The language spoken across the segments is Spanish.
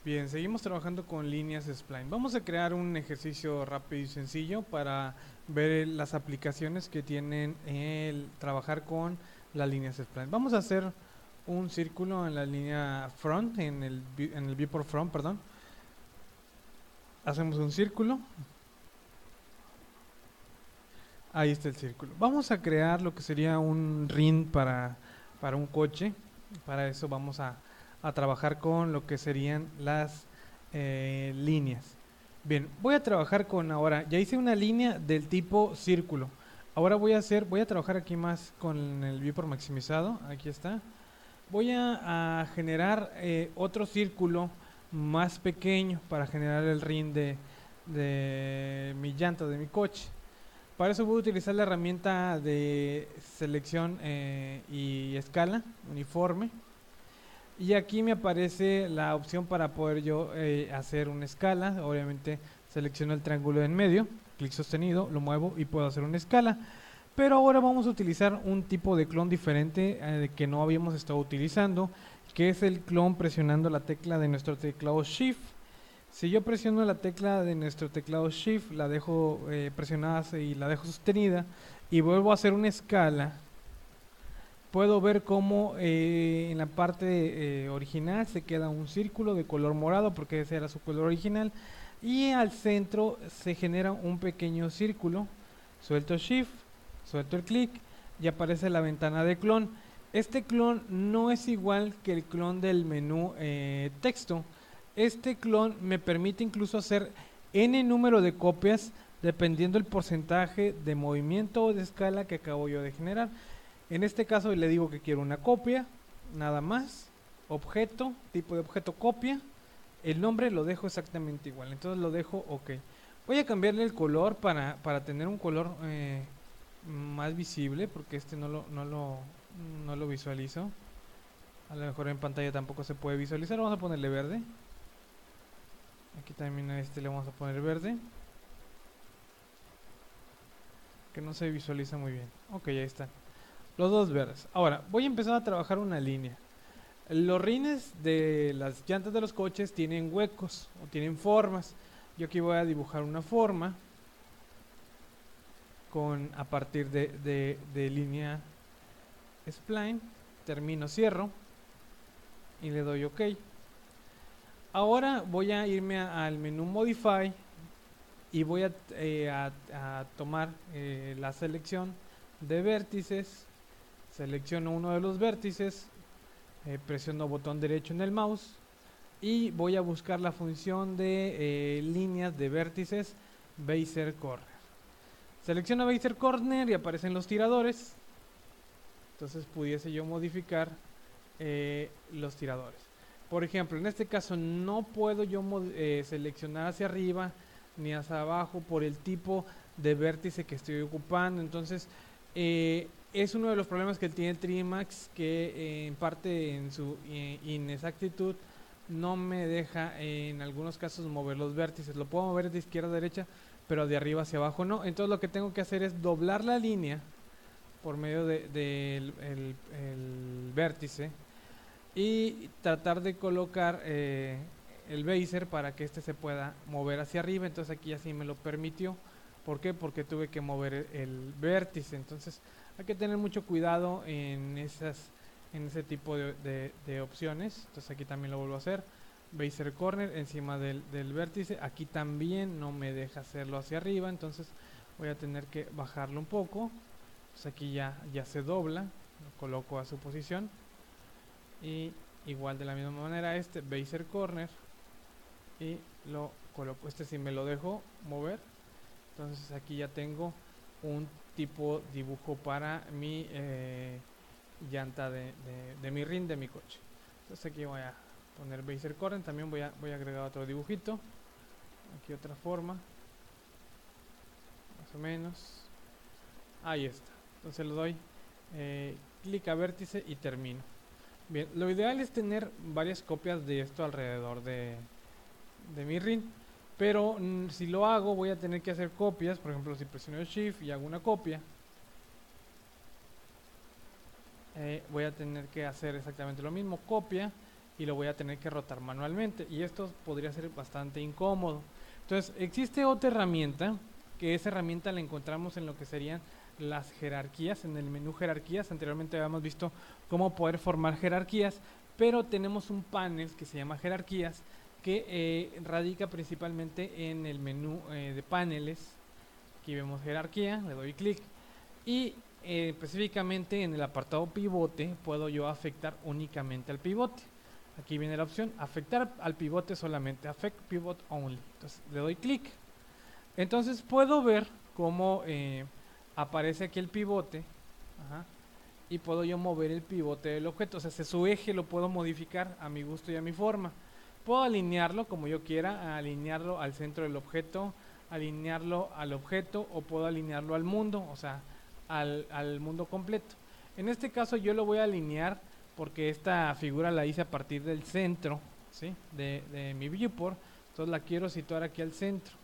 Bien, seguimos trabajando con líneas spline. Vamos a crear un ejercicio rápido y sencillo para ver las aplicaciones que tienen el trabajar con las líneas spline. Vamos a hacer un círculo en la línea front, en el viewport front, perdón. Hacemos un círculo. Ahí está el círculo. Vamos a crear lo que sería un ring para un coche. Para eso vamos a trabajar con lo que serían las líneas. Bien, voy a trabajar con ahora, ya hice una línea del tipo círculo. Ahora voy a trabajar aquí más con el viewport maximizado. Aquí está. Voy a generar otro círculo más pequeño para generar el ring de mi llanta, de mi coche. Para eso voy a utilizar la herramienta de selección y escala, uniforme. Y aquí me aparece la opción para poder yo hacer una escala. Obviamente selecciono el triángulo en medio, clic sostenido, lo muevo y puedo hacer una escala. Pero ahora vamos a utilizar un tipo de clon diferente que no habíamos estado utilizando, que es el clon presionando la tecla de nuestro teclado Shift. Si yo presiono la tecla de nuestro teclado Shift, la dejo presionada y la dejo sostenida y vuelvo a hacer una escala, puedo ver cómo en la parte original se queda un círculo de color morado porque ese era su color original y al centro se genera un pequeño círculo. Suelto Shift, suelto el clic y aparece la ventana de clon. Este clon no es igual que el clon del menú texto. Este clon me permite incluso hacer n número de copias dependiendo del porcentaje de movimiento o de escala que acabo yo de generar. En este caso le digo que quiero una copia, nada más, objeto, tipo de objeto copia, el nombre lo dejo exactamente igual, entonces lo dejo ok. Voy a cambiarle el color para tener un color más visible, porque este no lo visualizo. A lo mejor en pantalla tampoco se puede visualizar, vamos a ponerle verde. Aquí también a este le vamos a poner verde, que no se visualiza muy bien. Ok, ahí está. Los dos verdes. Ahora, voy a empezar a trabajar una línea. Los rines de las llantas de los coches tienen huecos o tienen formas. Yo aquí voy a dibujar una forma a partir de línea spline. Termino, cierro y le doy OK. Ahora voy a irme al menú Modify y voy a tomar la selección de vértices. Selecciono uno de los vértices, presiono botón derecho en el mouse y voy a buscar la función de líneas de vértices Bezier Corner. Selecciono Bezier Corner y aparecen los tiradores. Entonces pudiese yo modificar los tiradores. Por ejemplo, en este caso no puedo yo seleccionar hacia arriba ni hacia abajo por el tipo de vértice que estoy ocupando. Entonces es uno de los problemas que tiene el Trimax, que en parte en su inexactitud no me deja en algunos casos mover los vértices. Lo puedo mover de izquierda a derecha, pero de arriba hacia abajo no. Entonces lo que tengo que hacer es doblar la línea por medio del el vértice y tratar de colocar el Bezier para que este se pueda mover hacia arriba. Entonces aquí así me lo permitió. ¿Por qué? Porque tuve que mover el vértice. Entonces hay que tener mucho cuidado en ese tipo de opciones. Entonces aquí también lo vuelvo a hacer. Bezier Corner encima del vértice. Aquí también no me deja hacerlo hacia arriba. Entonces voy a tener que bajarlo un poco. Entonces aquí ya se dobla. Lo coloco a su posición. Y igual de la misma manera este Bezier Corner. Y lo coloco. Este sí me lo dejo mover. Entonces aquí ya tengo un tipo dibujo para mi llanta de mi rin de mi coche. Entonces aquí voy a poner Bezier Corner. También voy a agregar otro dibujito. Aquí otra forma. Más o menos. Ahí está. Entonces le doy clic a vértice y termino. Bien, lo ideal es tener varias copias de esto alrededor de mi rin. Pero si lo hago voy a tener que hacer copias. Por ejemplo, si presiono el Shift y hago una copia, voy a tener que hacer exactamente lo mismo, copia, y lo voy a tener que rotar manualmente, y esto podría ser bastante incómodo. Entonces existe otra herramienta, que esa herramienta la encontramos en lo que serían las jerarquías, en el menú jerarquías. Anteriormente habíamos visto cómo poder formar jerarquías, pero tenemos un panel que se llama jerarquías, que radica principalmente en el menú de paneles. Aquí vemos jerarquía, le doy clic y específicamente en el apartado pivote puedo yo afectar únicamente al pivote. Aquí viene la opción afectar al pivote solamente, affect pivot only. Entonces le doy clic. Entonces puedo ver cómo aparece aquí el pivote. Ajá, y puedo yo mover el pivote del objeto. O sea, su eje lo puedo modificar a mi gusto y a mi forma. Puedo alinearlo como yo quiera, alinearlo al centro del objeto, alinearlo al objeto, o puedo alinearlo al mundo, o sea, al mundo completo. En este caso yo lo voy a alinear porque esta figura la hice a partir del centro, ¿sí? de mi viewport. Entonces la quiero situar aquí al centro.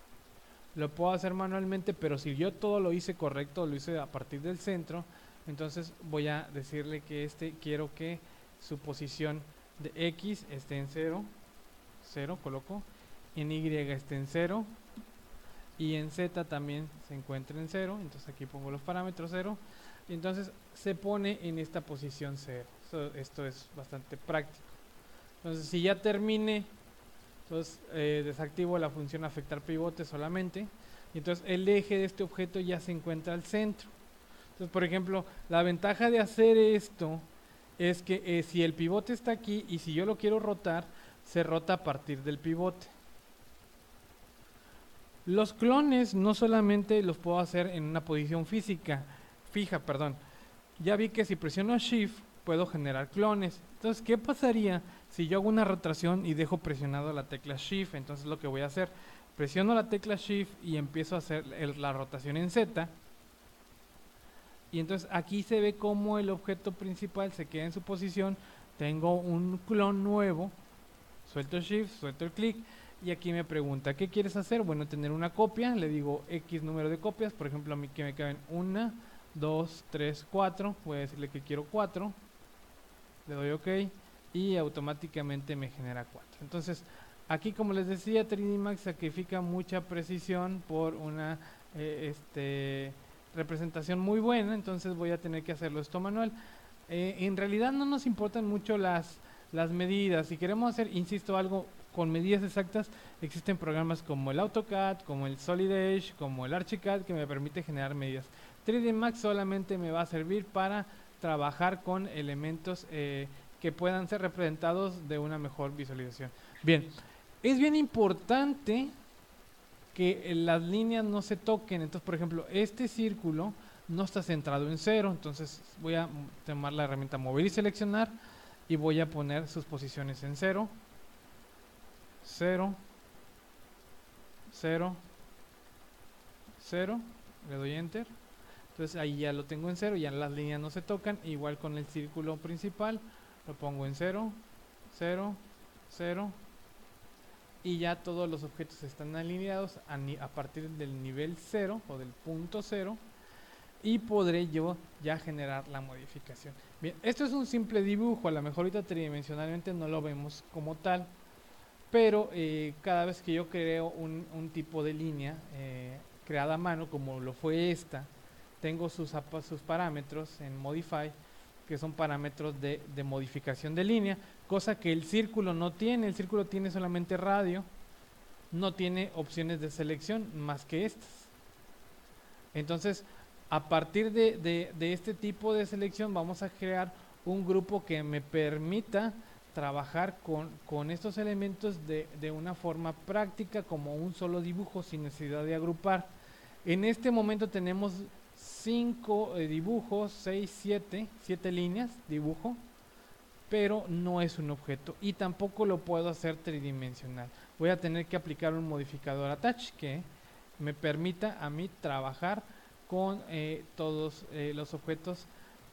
Lo puedo hacer manualmente, pero si yo todo lo hice correcto, lo hice a partir del centro, entonces voy a decirle que quiero que su posición de X esté en 0, 0 coloco, en Y esté en 0 y en Z también se encuentra en 0. Entonces aquí pongo los parámetros 0 y entonces se pone en esta posición 0. Esto es bastante práctico. Entonces si ya terminé, entonces desactivo la función afectar pivote solamente, y entonces el eje de este objeto ya se encuentra al centro. Entonces, por ejemplo, la ventaja de hacer esto es que si el pivote está aquí y si yo lo quiero rotar, se rota a partir del pivote. Los clones no solamente los puedo hacer en una posición fija, perdón. Ya vi que si presiono Shift puedo generar clones. Entonces, ¿qué pasaría si yo hago una rotación y dejo presionado la tecla Shift? Entonces lo que voy a hacer, presiono la tecla Shift y empiezo a hacer la rotación en Z. Y entonces aquí se ve como el objeto principal se queda en su posición. Tengo un clon nuevo, suelto Shift, suelto el clic y aquí me pregunta, ¿qué quieres hacer? Bueno, tener una copia, le digo X número de copias, por ejemplo a mí que me caben 1, 2, 3, 4, voy a decirle que quiero 4, le doy OK y automáticamente me genera 4. Entonces aquí, como les decía, 3D Max sacrifica mucha precisión por una representación muy buena, entonces voy a tener que hacerlo esto manual. En realidad no nos importan mucho las medidas. Si queremos hacer, insisto, algo con medidas exactas, existen programas como el AutoCAD, como el Solid Edge, como el Archicad, que me permite generar medidas. 3D Max solamente me va a servir para trabajar con elementos que puedan ser representados de una mejor visualización. Bien, es bien importante que las líneas no se toquen. Entonces, por ejemplo, este círculo no está centrado en 0, entonces voy a tomar la herramienta mover y seleccionar y voy a poner sus posiciones en 0, 0, 0, 0, le doy enter. Entonces ahí ya lo tengo en 0, ya las líneas no se tocan. Igual con el círculo principal, lo pongo en 0, 0, 0, y ya todos los objetos están alineados a partir del nivel 0 o del punto 0, y podré yo ya generar la modificación. Bien, esto es un simple dibujo, a lo mejor ahorita tridimensionalmente no lo vemos como tal, pero cada vez que yo creo un tipo de línea creada a mano, como lo fue esta, tengo sus parámetros en Modify, que son parámetros de modificación de línea, cosa que el círculo no tiene. El círculo tiene solamente radio, no tiene opciones de selección más que estas. Entonces, a partir de este tipo de selección vamos a crear un grupo que me permita trabajar con estos elementos de una forma práctica, como un solo dibujo sin necesidad de agrupar. En este momento tenemos 5 dibujos, 6, 7 líneas dibujo, pero no es un objeto y tampoco lo puedo hacer tridimensional. Voy a tener que aplicar un modificador attach que me permita a mí trabajar con todos los objetos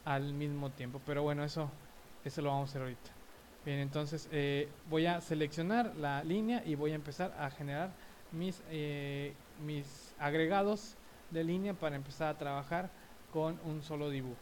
al mismo tiempo, pero bueno, eso lo vamos a hacer ahorita. Bien, entonces voy a seleccionar la línea y voy a empezar a generar mis agregados de línea para empezar a trabajar con un solo dibujo.